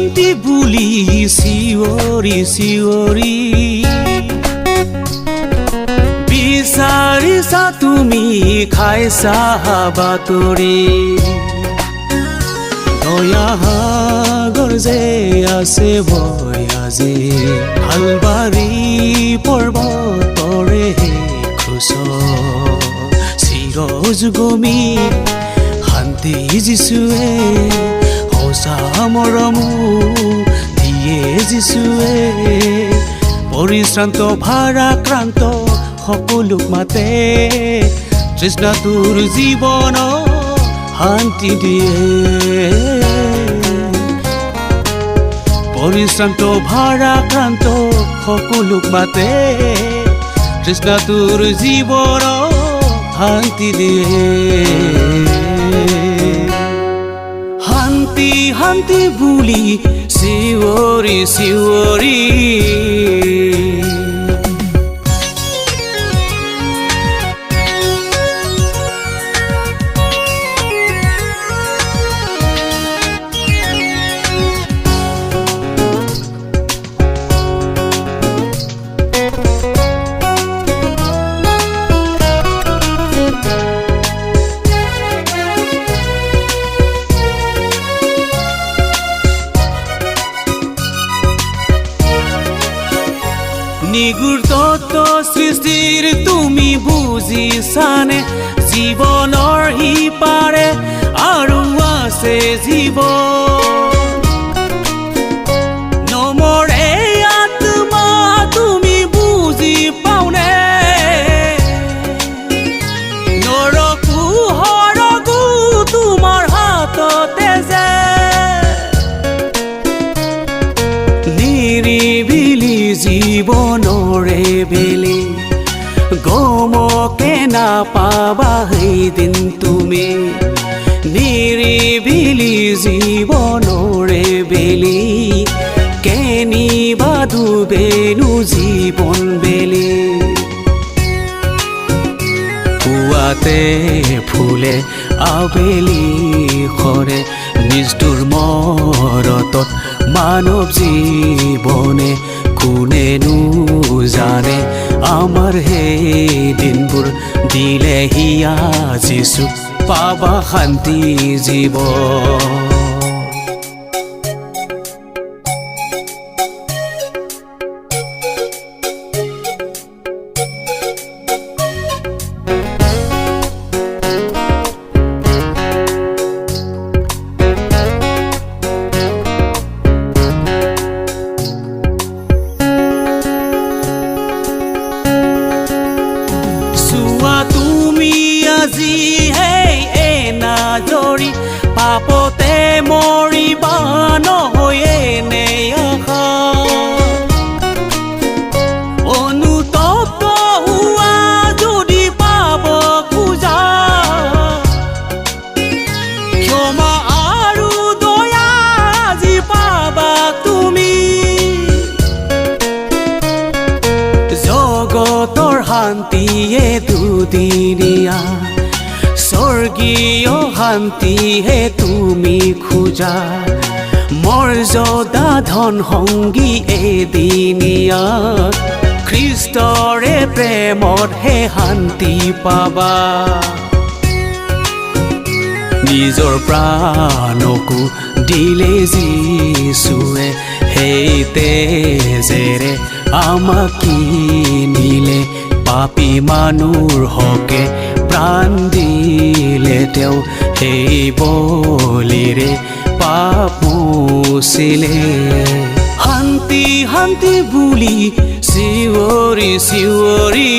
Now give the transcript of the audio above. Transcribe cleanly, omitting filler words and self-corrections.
শান্তি বুলি চিঞৰি চিঞৰি বিচাৰিছা তুমি খাইছা বাতৰি দয়া সাগৰ যে আছে ভয় আজি হালবাৰী পৰ্বতৰে খোজ চিৰযুগমী শান্তি যিছুৱে সঁচা মৰমো দিয়ে যিছুৱে পৰিশ্ৰান্ত ভাৰাক্ৰান্ত সকলোক মাতে তৃষ্ণাতুৰ জীৱন শান্তি দিয়ে পৰিশ্ৰান্ত ভাৰাক্ৰান্ত সকলোক মাতে তৃষ্ণাতুৰ জীৱন শান্তি দিয়ে শান্তি শান্তি বুলি চিঞৰি চিঞৰি নিগুৰ তত্ত্ব সৃষ্টিৰ তুমি বুজিছানে জীৱনৰ সিপাৰে আৰু আছে জীৱন নমৰে আত্মা তুমি বুজি পাওনে নৰকো হৰকো তোমাৰ হাততে যে নিৰিবিলি জীৱনৰে বেলি গমকে নাপাবা সেইদিন তুমি নিৰিবিলি জীৱনৰে বেলি কেনিবা ডুবেনো জীৱন বেলি পুৱাতে ফুলে আবেলি সৰে নিষ্ঠুৰ মৰতত মানৱ জীৱনে কোনেনো জানে আমাৰ সেই দিনবোৰ দিলেহি যিছু পাবা শান্তি জীৱন আজি হেই নাজৰি পাপতে মৰিবা নহয়ে নে আশা অনুতপ্ত হোৱা যদি পাব খোজা ক্ষমা আৰু দয়া আজি পাবা তুমি জগতৰ শান্তিয়ে দুদিনীয়া স্বৰ্গীয় শান্তিহে তুমি খোজা মৰ্যাদা ধন সংগী এদিনীয়া খ্ৰীষ্টৰে প্ৰেমতহে শান্তি পাবা নিজৰ প্ৰাণকো দিলে যিছুৱে সেই তেজেৰে আমাক কিনিলে পাপী মানুহৰ হকে প্ৰাণ দিলে তেওঁ সেই বলিৰে পাপ মুচিলে শান্তি শান্তি বুলি চিঞৰি চিঞৰি